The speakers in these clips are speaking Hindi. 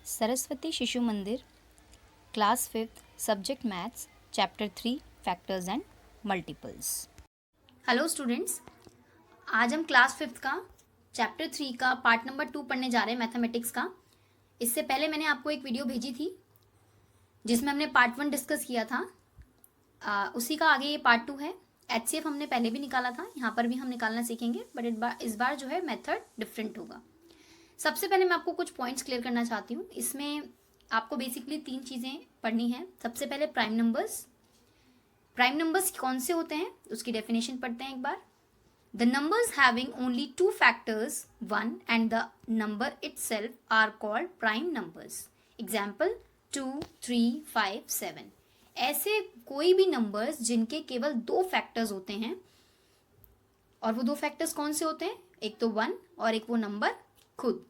सरस्वती शिशु मंदिर, class 5th, subject maths, chapter 3, factors and multiples. Hello students, आज हम क्लास 5th का चैप्टर 3 का पार्ट नंबर 2 पढ़ने जा रहे हैं मैथमेटिक्स का। इससे पहले मैंने आपको एक वीडियो भेजी थी जिसमें हमने पार्ट 1 डिस्कस किया था। उसी का आगे ये पार्ट 2 है। HCF हमने पहले भी निकाला था, यहाँ पर भी हम निकालना सीखेंगे, बट इस बार जो है मेथड डिफरेंट होगा। सबसे पहले मैं आपको कुछ पॉइंट्स क्लियर करना चाहती हूँ। इसमें आपको बेसिकली 3 चीज़ें पढ़नी है। सबसे पहले प्राइम नंबर्स। प्राइम नंबर्स कौन से होते हैं उसकी डेफिनेशन पढ़ते हैं एक बार। The numbers having only two factors, 1 and the number itself are called prime numbers. Example 2, 3, 5, 7. ऐसे कोई भी नंबर्स जिनके केवल 2 फैक्टर्स होते हैं, और वो 2 फैक्टर्स कौन से होते हैं? एक तो 1 और एक वो नंबर खुद।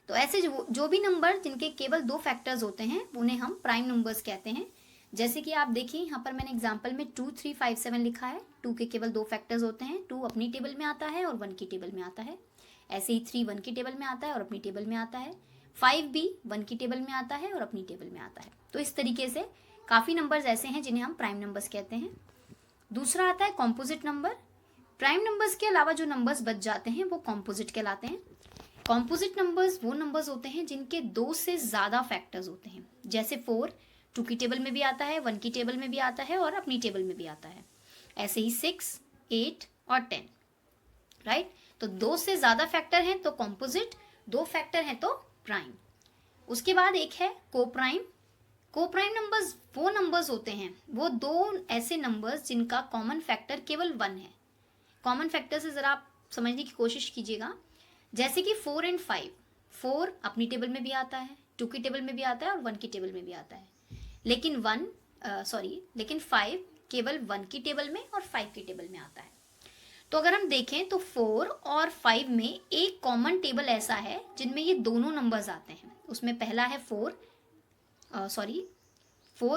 तो ऐसे जो भी नंबर जिनके केवल 2 फैक्टर्स होते हैं उन्हें हम प्राइम नंबर्स कहते हैं। जैसे कि आप देखिए यहाँ पर मैंने एग्जाम्पल में 2, 3, 5, 7 लिखा है। 2 के केवल 2 फैक्टर्स होते हैं, 2 अपनी टेबल में आता है और 1 की टेबल में आता है। ऐसे ही 3 1 की टेबल में आता है और अपनी टेबल में आता है। 5 भी 1 की टेबल में आता है और अपनी टेबल में आता है। तो इस तरीके से काफ़ी नंबर्स ऐसे हैं जिन्हें हम प्राइम नंबर्स कहते हैं। दूसरा आता है कॉम्पोजिट नंबर। प्राइम नंबर्स के अलावा जो नंबर्स बच जाते हैं वो कॉम्पोजिट कहलाते हैं। कॉम्पोजिट नंबर्स वो नंबर्स होते हैं जिनके 2 से ज़्यादा फैक्टर्स होते हैं। जैसे 4 2 की टेबल में भी आता है, 1 की टेबल में भी आता है और अपनी टेबल में भी आता है। ऐसे ही 6, 8 और 10, राइट। तो 2 से ज़्यादा फैक्टर हैं तो कॉम्पोजिट, 2 फैक्टर हैं तो प्राइम। उसके बाद एक है कोप्राइम। कोप्राइम नंबर्स वो नंबर्स होते हैं, वो 2 ऐसे नंबर्स जिनका कॉमन फैक्टर केवल 1 है। कॉमन फैक्टर से ज़रा आप समझने की कोशिश कीजिएगा। जैसे कि 4 एंड 5, 4 अपनी टेबल में भी आता है, 2 की टेबल में भी आता है और 1 की टेबल में भी आता है। लेकिन 5 केवल 1 की टेबल में और 5 की टेबल में आता है। तो अगर हम देखें तो 4 और 5 में एक कॉमन टेबल ऐसा है जिनमें ये दोनों नंबर्स आते हैं। उसमें पहला है 4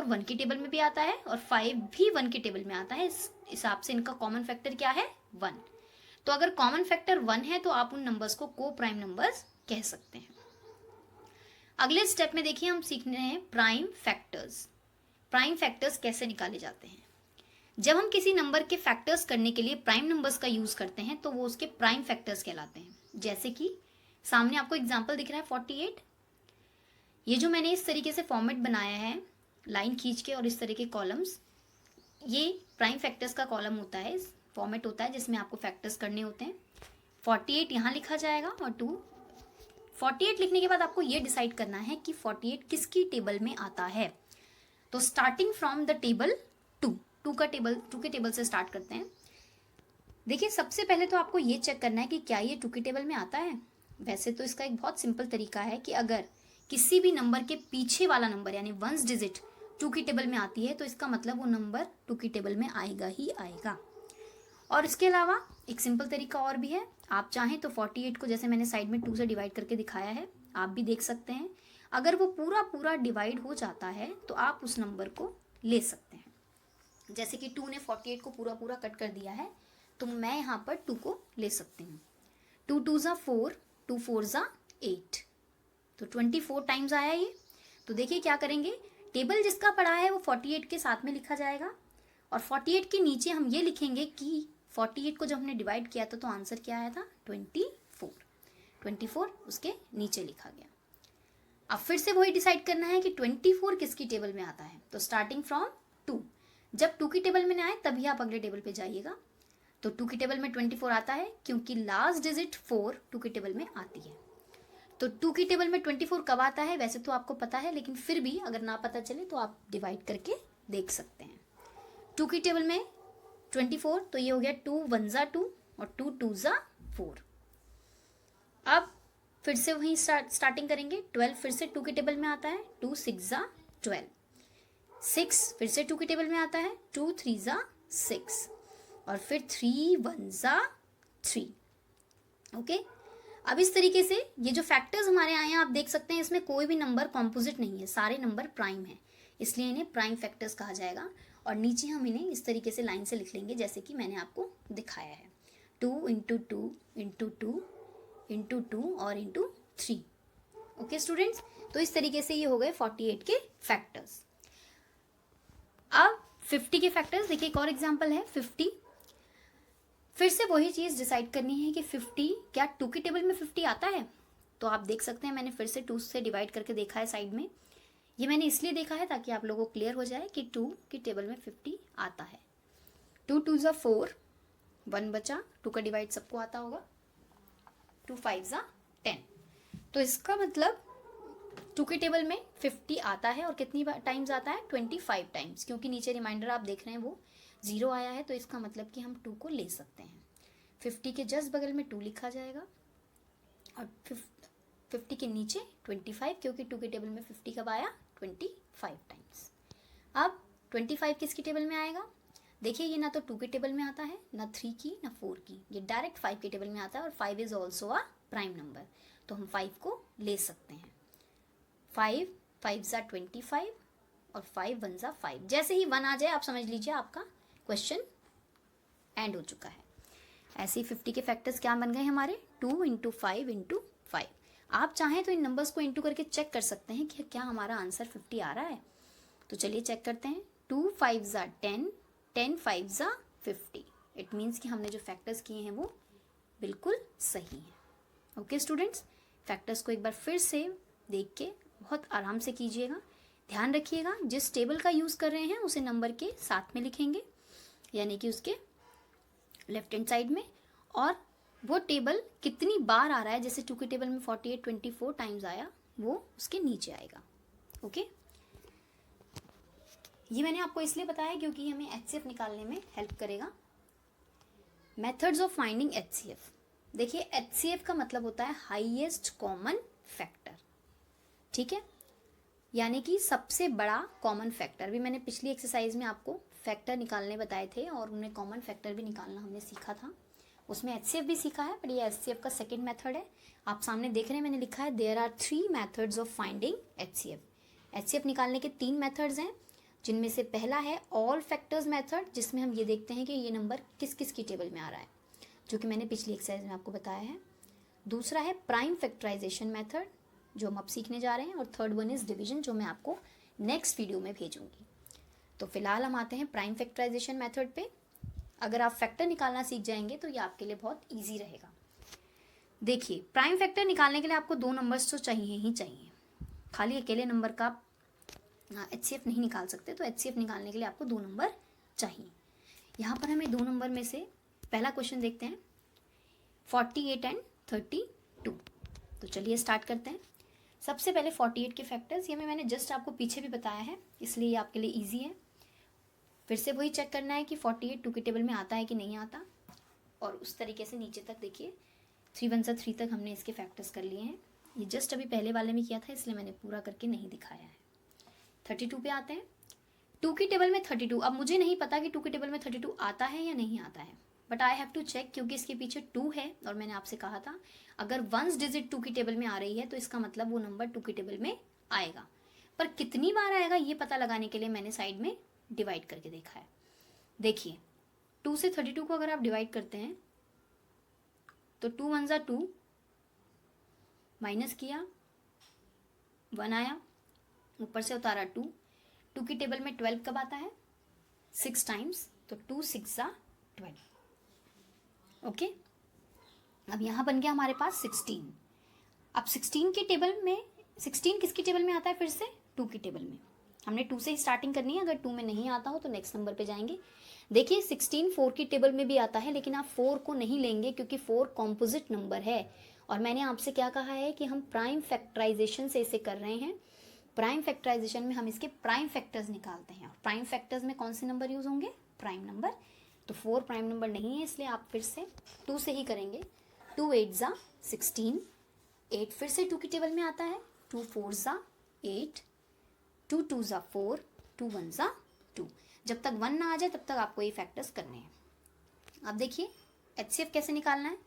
1 की टेबल में भी आता है और 5 भी 1 की टेबल में आता है। इस हिसाब से इनका कॉमन फैक्टर क्या है? 1। तो अगर कॉमन फैक्टर 1 है तो आप उन नंबर्स को को प्राइम नंबर्स कह सकते हैं। अगले स्टेप में देखिए हम सीखने हैं प्राइम फैक्टर्स। प्राइम फैक्टर्स कैसे निकाले जाते हैं? जब हम किसी नंबर के फैक्टर्स करने के लिए प्राइम नंबर्स का यूज करते हैं तो वो उसके प्राइम फैक्टर्स कहलाते हैं। जैसे कि सामने आपको एग्जांपल दिख रहा है 48। ये जो मैंने इस तरीके से फॉर्मेट बनाया है, लाइन खींच के और इस तरह के कॉलम्स, ये प्राइम फैक्टर्स का कॉलम होता है, फॉर्मेट होता है जिसमें आपको फैक्टर्स करने होते हैं। 48 यहाँ लिखा जाएगा और 2। 48 लिखने के बाद आपको ये डिसाइड करना है कि 48 किसकी टेबल में आता है। तो स्टार्टिंग फ्रॉम द टेबल 2 के टेबल से स्टार्ट करते हैं। देखिए सबसे पहले तो आपको ये चेक करना है कि क्या ये 2 की टेबल में आता है। वैसे तो इसका एक बहुत सिंपल तरीका है कि अगर किसी भी नंबर के पीछे वाला नंबर यानी 1 डिजिट 2 की टेबल में आती है तो इसका मतलब वो नंबर 2 की टेबल में आएगा ही आएगा। और इसके अलावा एक सिंपल तरीका और भी है। आप चाहें तो 48 को जैसे मैंने साइड में 2 से डिवाइड करके दिखाया है, आप भी देख सकते हैं। अगर वो पूरा डिवाइड हो जाता है तो आप उस नंबर को ले सकते हैं। जैसे कि 2 ने 48 को पूरा कट कर दिया है तो मैं यहाँ पर 2 को ले सकती हूँ। 2 2 ज़ा 4, 2 4 ज़ा 8, तो 24 टाइम्स आया ये। तो देखिए क्या करेंगे, टेबल जिसका पड़ा है वो 48 के साथ में लिखा जाएगा और 48 के नीचे हम ये लिखेंगे कि 48 को जब हमने डिवाइड किया था तो आंसर क्या आया था? 24 उसके नीचे लिखा गया। अब फिर से वही डिसाइड करना है कि 24 किसकी टेबल में आता है। तो स्टार्टिंग फ्रॉम 2, जब 2 की टेबल में आए तभी आप अगले टेबल पे जाइएगा। तो 2 की टेबल में 24 आता है क्योंकि लास्ट डिजिट 4 2 की टेबल में आती है। तो 2 की टेबल में 24 कब आता है वैसे तो आपको पता है, लेकिन फिर भी अगर ना पता चले तो आप डिवाइड करके देख सकते हैं। 2 की टेबल में 24, तो ये हो गया 2 1 ज़ा 2 और 2 2 ज़ा 4। अब फिर से वहीं स्टार्टिंग करेंगे। 12 फिर से 2 की टेबल में आता है, 2 6 ज़ा 12। 6 फिर से 2 की टेबल में आता है, 2 3 ज़ा 6 और फिर 3 1 ज़ा 3। ओके, अब इस तरीके से ये जो फैक्टर्स हमारे आए हैं आप देख सकते हैं, इसमें कोई भी नंबर कॉम्पोजिट नहीं है, सारे नंबर प्राइम है, इसलिए इन्हें प्राइम फैक्टर्स कहा जाएगा। और नीचे हम इन्हें इस तरीके से लाइन से लिख लेंगे जैसे कि मैंने आपको दिखाया है, 2 इंटू 2 इंटू 2 इंटू 2 और इंटू 3। ओके स्टूडेंट्स, तो इस तरीके से ये हो गए 48 के फैक्टर्स। अब 50 के फैक्टर्स देखिए, एक और एग्जांपल है 50। फिर से वही चीज़ डिसाइड करनी है कि 50 क्या 2 की टेबल में 50 आता है। तो आप देख सकते हैं मैंने फिर से 2 से डिवाइड करके देखा है साइड में। ये मैंने इसलिए देखा है ताकि आप लोगों को क्लियर हो जाए कि 2 की टेबल में 50 आता है। 2 2 ज़ा 4, 1 बचा, 2 का डिवाइड सबको आता होगा, 2 5 ज़ा 10। तो इसका मतलब 2 की टेबल में 50 आता है और कितनी टाइम्स आता है, 25 टाइम्स। क्योंकि नीचे रिमाइंडर आप देख रहे हैं वो 0 आया है, तो इसका मतलब कि हम 2 को ले सकते हैं। 50 के जस्ट बगल में 2 लिखा जाएगा और 50 के नीचे 25, क्योंकि 2 की टेबल में 50 कब आया, 25 टाइम्स। अब 25 किसकी टेबल में आएगा, देखिए ये ना तो 2 की टेबल में आता है, ना 3 की, ना 4 की, ये डायरेक्ट 5 की टेबल में आता है। और 5 is also a prime number, तो हम 5 को ले सकते हैं। 5 5 ज़ा 25 और 5 1 ज़ा 5। जैसे ही 1 आ जाए आप समझ लीजिए आपका क्वेश्चन एंड हो चुका है। ऐसे ही 50 के फैक्टर्स क्या बन गए हमारे, 2 इंटू 5 इंटू 5। आप चाहें तो इन नंबर्स को इंटू करके चेक कर सकते हैं कि क्या हमारा आंसर 50 आ रहा है। तो चलिए चेक करते हैं। 2 5 ज़ा 10, 10 5 ज़ा 50। इट मीन्स कि हमने जो फैक्टर्स किए हैं वो बिल्कुल सही हैं। ओके स्टूडेंट्स, फैक्टर्स को एक बार फिर से देख के बहुत आराम से कीजिएगा। ध्यान रखिएगा जिस टेबल का यूज़ कर रहे हैं उसे नंबर के साथ में लिखेंगे, यानी कि उसके लेफ्ट हैंड साइड में। और वो टेबल कितनी बार आ रहा है, जैसे 2 की टेबल में 48 24 टाइम्स आया, वो उसके नीचे आएगा। ओके, ये मैंने आपको इसलिए बताया क्योंकि हमें HCF निकालने में हेल्प करेगा। Methods of finding HCF। देखिए HCF का मतलब होता है हाईएस्ट कॉमन फैक्टर, ठीक है, यानी कि सबसे बड़ा कॉमन फैक्टर। भी मैंने पिछली एक्सरसाइज में आपको फैक्टर निकालने बताए थे और उन्हें कॉमन फैक्टर भी निकालना हमने सीखा था, उसमें HCF भी सीखा है, पर ये HCF का सेकंड मेथड है। आप सामने देख रहे हैं मैंने लिखा है there are 3 methods of finding HCF। HCF निकालने के 3 मेथड्स हैं, जिनमें से पहला है ऑल फैक्टर्स मेथड, जिसमें हम ये देखते हैं कि ये नंबर किस किस की टेबल में आ रहा है, जो कि मैंने पिछली एक्सरसाइज में आपको बताया है। दूसरा है प्राइम फैक्टराइजेशन मेथड, जो हम अब सीखने जा रहे हैं। और थर्ड वन इज डिवीजन, जो मैं आपको नेक्स्ट वीडियो में भेजूंगी। तो फिलहाल हम आते हैं प्राइम फैक्टराइजेशन मेथड पे। अगर आप फैक्टर निकालना सीख जाएंगे तो ये आपके लिए बहुत ईजी रहेगा। देखिए प्राइम फैक्टर निकालने के लिए आपको 2 नंबर्स तो चाहिए ही चाहिए, खाली अकेले नंबर का HCF नहीं निकाल सकते, तो HCF निकालने के लिए आपको 2 नंबर चाहिए। यहाँ पर हमें 2 नंबर में से पहला क्वेश्चन देखते हैं, 48 एंड 32। तो चलिए स्टार्ट करते हैं। सबसे पहले 48 के फैक्टर्स, ये मैंने जस्ट आपको पीछे भी बताया है, इसलिए ये आपके लिए ईजी है। फिर से वही चेक करना है कि 48 2 की टेबल में आता है कि नहीं आता, और उस तरीके से नीचे तक देखिए 3 1 ज़ा 3 तक हमने इसके फैक्टर्स कर लिए हैं। ये जस्ट अभी पहले वाले में किया था, इसलिए मैंने पूरा करके नहीं दिखाया है। 32 पे आते हैं। 2 की टेबल में 32, अब मुझे नहीं पता कि 2 की टेबल में 32 आता है या नहीं आता है, but I have to check, क्योंकि इसके पीछे 2 है और मैंने आपसे कहा था अगर 1 डिजिट 2 की टेबल में आ रही है तो इसका मतलब वो नंबर 2 की टेबल में आएगा। पर कितनी बार आएगा ये पता लगाने के लिए मैंने साइड में डिवाइड करके देखा है। देखिए 2 से 32 को अगर आप डिवाइड करते हैं तो 2 1 ज़ा 2, माइनस किया 1 आया, ऊपर से उतारा 2। 2 की टेबल में 12 कब आता है, 6 टाइम्स, तो 2 6 ज़ा 12। ओके, अब यहाँ बन गया हमारे पास 16। अब 16 की टेबल में 16 किसकी टेबल में आता है, फिर से 2 की टेबल में। हमने 2 से ही स्टार्टिंग करनी है, अगर 2 में नहीं आता हो तो नेक्स्ट नंबर पे जाएंगे। देखिए 16 4 की टेबल में भी आता है, लेकिन आप 4 को नहीं लेंगे क्योंकि 4 कॉम्पोजिट नंबर है। और मैंने आपसे क्या कहा है कि हम प्राइम फैक्टराइजेशन से इसे कर रहे हैं। प्राइम फैक्टराइजेशन में हम इसके प्राइम फैक्टर्स निकालते हैं। प्राइम फैक्टर्स में कौन से नंबर यूज होंगे, प्राइम नंबर। तो 4 प्राइम नंबर नहीं है, इसलिए आप फिर से 2 से ही करेंगे। 2 8 ज़ा 16, 8 फिर से 2 की टेबल में आता है, 2 4 ज़ा 8, 2 2 ज़ा 4, 2 1 ज़ा 2। जब तक 1 ना आ जाए तब तक आपको ये फैक्टर्स करने हैं। अब देखिए HCF कैसे निकालना है।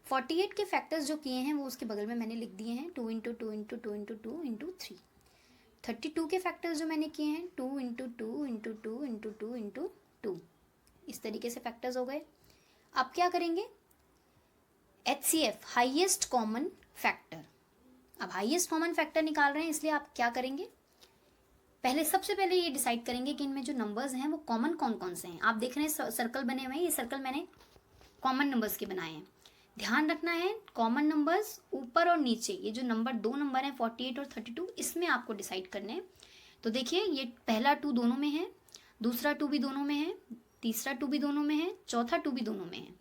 48 के फैक्टर्स जो किए हैं वो उसके बगल में मैंने लिख दिए हैं, 2 इंटू 2 इंटू 2 इंटू 2 इंटू 3। 32 के फैक्टर्स जो मैंने किए हैं 2 इंटू 2 इंटू 2 इंटू 2 इंटू 2, इस तरीके से फैक्टर्स हो गए। अब क्या करेंगे, HCF हाईएस्ट कॉमन फैक्टर। अब हाईएस्ट कॉमन फैक्टर निकाल रहे हैं, इसलिए आप क्या करेंगे, सबसे पहले ये डिसाइड करेंगे कि इनमें जो नंबर्स हैं वो कॉमन कौन कौन से हैं। आप देख रहे हैं सर्कल बने हुए हैं, ये सर्कल मैंने कॉमन नंबर्स के बनाए हैं। ध्यान रखना है कॉमन नंबर्स ऊपर और नीचे, ये जो दो नंबर हैं 48 और 32, इसमें आपको डिसाइड करने हैं। तो देखिए ये पहला 2 दोनों में है, दूसरा 2 भी दोनों में है, तीसरा 2 भी दोनों में है, चौथा 2 भी दोनों में है,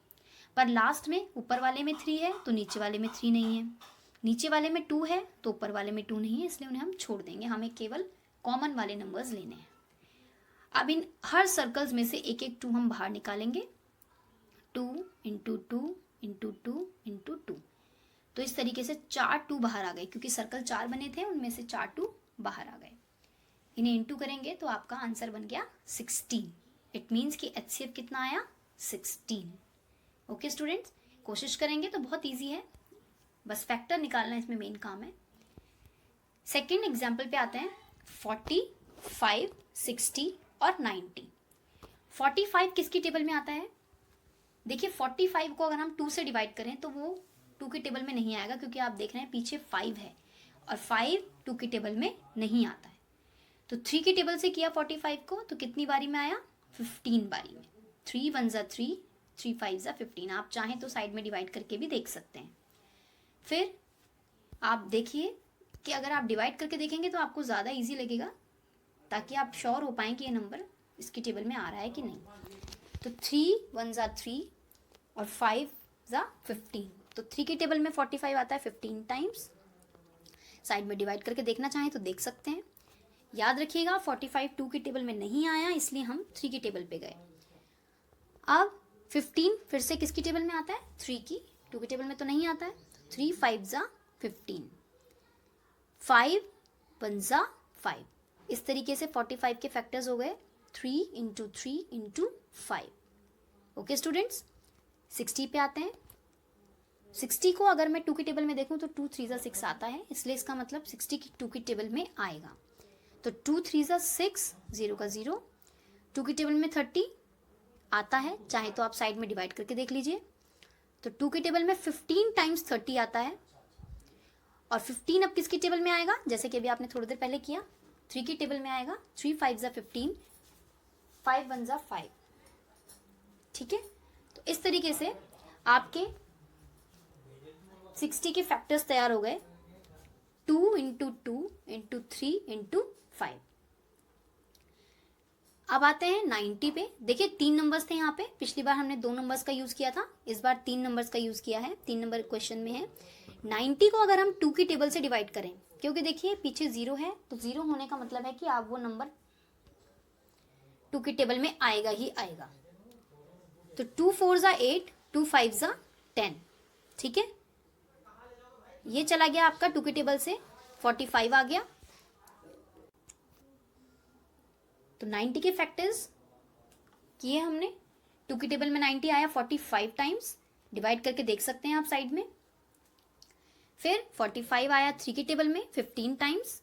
पर लास्ट में ऊपर वाले में 3 है तो नीचे वाले में 3 नहीं है, नीचे वाले में 2 है तो ऊपर वाले में 2 नहीं है, इसलिए उन्हें हम छोड़ देंगे। हमें केवल कॉमन वाले नंबर्स लेने हैं। अब इन हर सर्कल्स में से एक एक 2 हम बाहर निकालेंगे, 2 इंटू 2 इंटू 2 इंटू 2। तो इस तरीके से 4 2 बाहर आ गए, क्योंकि सर्कल 4 बने थे, उनमें से 4 2 बाहर आ गए। इन्हें इंटू करेंगे तो आपका आंसर बन गया 16। इट मीन्स कि HCF कितना आया, 16। ओके स्टूडेंट्स, कोशिश करेंगे तो बहुत ईजी है, बस फैक्टर निकालना इसमें मेन काम है। सेकेंड एग्जाम्पल पे आते हैं। 45, 60 और 90। 45 किसकी टेबल में आता है? देखिए 45 को अगर हम 2 से डिवाइड करें तो वो 2 की टेबल में नहीं आएगा, क्योंकि आप देख रहे हैं पीछे 5 है और 5 2 की टेबल में नहीं आता है। तो 3 की टेबल से किया 45 को तो कितनी बारी में आया, 15 बारी में। 3 1 ज़ा 3, 3 5 ज़ा 15। आप चाहें तो साइड में डिवाइड करके भी देख सकते हैं। फिर आप देखिए कि अगर आप डिवाइड करके देखेंगे तो आपको ज़्यादा इजी लगेगा, ताकि आप श्योर हो पाएँ कि ये नंबर इसकी टेबल में आ रहा है कि नहीं। तो 3 1 ज़ा 3 और 5 ज़ा 15। तो 3 की टेबल में 45 आता है 15 टाइम्स। साइड में डिवाइड करके देखना चाहें तो देख सकते हैं। याद रखिएगा 45 2 की टेबल में नहीं आया, इसलिए हम 3 की टेबल पे गए। अब 15 फिर से किसकी टेबल में आता है, 3 की। 2 की टेबल में तो नहीं आता है। 3 5 ज़ा 15, 5 1 ज़ा 5। इस तरीके से 45 के फैक्टर्स हो गए 3 इंटू 3 इंटू 5। ओके स्टूडेंट्स, 60 पे आते हैं। 60 को अगर मैं 2 की टेबल में देखूं तो 2 3 ज़ा 6 आता है, इसलिए इसका मतलब 60 की 2 की टेबल में आएगा। तो 2 3 ज़ा 6, 0 का 0। 2 की टेबल में 30 आता है, चाहे तो आप साइड में डिवाइड करके देख लीजिए। तो 2 की टेबल में 15 टाइम्स 30 आता है, और 15 अब किसकी टेबल में आएगा, जैसे कि अभी आपने थोड़ी देर पहले किया, 3 की टेबल में आएगा। 3 5 ज़ा 15, 5 1 ज़ा 5। ठीक है, तो इस तरीके से आपके 60 के फैक्टर्स तैयार हो गए, 2 इंटू 2 इंटू 3 इंटू 5। अब आते हैं 90 पे। देखिए 3 नंबर्स थे यहाँ पे, पिछली बार हमने 2 नंबर्स का यूज किया था, इस बार 3 नंबर्स का यूज किया है। 3 नंबर क्वेश्चन में है। 90 को अगर हम 2 की टेबल से डिवाइड करें, क्योंकि देखिए पीछे 0 है, तो 0 होने का मतलब है कि आप वो नंबर 2 की टेबल में आएगा ही आएगा। तो 2 4 ज़ा 8, 2 5 ज़ा 10। ठीक है, ये चला गया आपका 2 की टेबल से, 45 आ गया। तो 90 के फैक्टर्स किए हमने। 2 की टेबल में 90 आया 45 टाइम्स, डिवाइड करके देख सकते हैं आप साइड में। फिर 45 आया 3 की टेबल में 15 टाइम्स,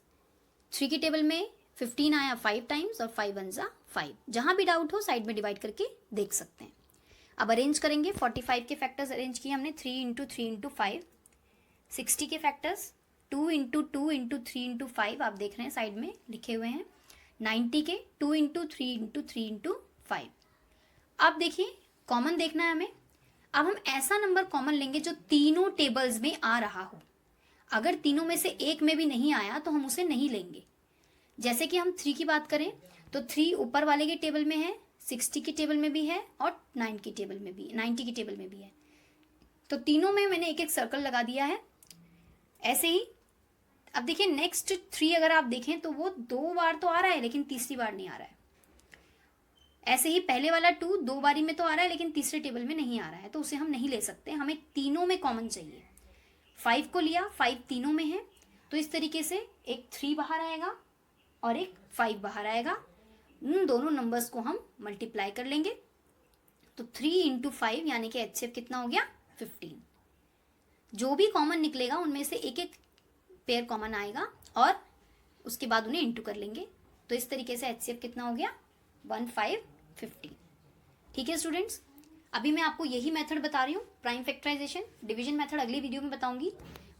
3 की टेबल में 15 आया 5 टाइम्स, और 5 1 ज़ा 5। जहां भी डाउट हो साइड में डिवाइड करके देख सकते हैं। अब अरेंज करेंगे। 45 के फैक्टर्स अरेंज किए हमने, 3 इंटू 3 इंटू 5। 60 के फैक्टर्स 2 इंटू 2 इंटू 3 इंटू 5, आप देख रहे हैं साइड में लिखे हुए हैं। 90 के 2 इंटू 3 इंटू 3 इंटू 5। अब देखिए कॉमन देखना है हमें। अब हम ऐसा नंबर कॉमन लेंगे जो तीनों टेबल्स में आ रहा हो। अगर तीनों में से एक में भी नहीं आया तो हम उसे नहीं लेंगे। जैसे कि हम 3 की बात करें तो 3 ऊपर वाले के टेबल में है, 60 की टेबल में भी है, और 9 की टेबल में भी, 90 की टेबल में भी है। तो तीनों में मैंने एक एक सर्कल लगा दिया है। ऐसे ही अब देखिए नेक्स्ट 3 अगर आप देखें तो वो 2 बार तो आ रहा है, लेकिन तीसरी बार नहीं आ रहा है। ऐसे ही पहले वाला 2 2 बारी में तो आ रहा है, लेकिन तीसरे टेबल में नहीं आ रहा है, तो उसे हम नहीं ले सकते। हमें तीनों में कॉमन चाहिए। 5 को लिया, 5 तीनों में है, तो इस तरीके से एक 3 बाहर आएगा और एक 5 बाहर आएगा। उन दोनों नंबर्स को हम मल्टीप्लाई कर लेंगे। तो 3 इंटू 5 यानी कि HCF कितना हो गया, 15। जो भी कॉमन निकलेगा उनमें से एक एक पेयर कॉमन आएगा, और उसके बाद उन्हें इंटू कर लेंगे। तो इस तरीके से HCF कितना हो गया, 1 5 15। ठीक है स्टूडेंट्स, अभी मैं आपको यही मेथड बता रही हूँ, प्राइम फैक्टराइजेशन। डिवीजन मेथड अगली वीडियो में बताऊंगी।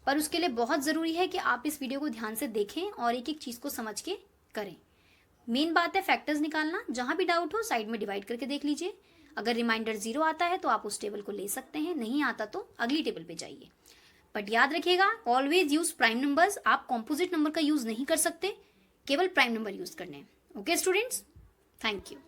पर उसके लिए बहुत ज़रूरी है कि आप इस वीडियो को ध्यान से देखें और एक एक चीज़ को समझ के करें। मेन बात है फैक्टर्स निकालना। जहाँ भी डाउट हो साइड में डिवाइड करके देख लीजिए। अगर रिमाइंडर 0 आता है तो आप उस टेबल को ले सकते हैं, नहीं आता तो अगली टेबल पे जाइए। बट याद रखिएगा, ऑलवेज यूज प्राइम नंबर्स। आप कॉम्पोजिट नंबर का यूज नहीं कर सकते, केवल प्राइम नंबर यूज करने हैं। Okay students, thank you.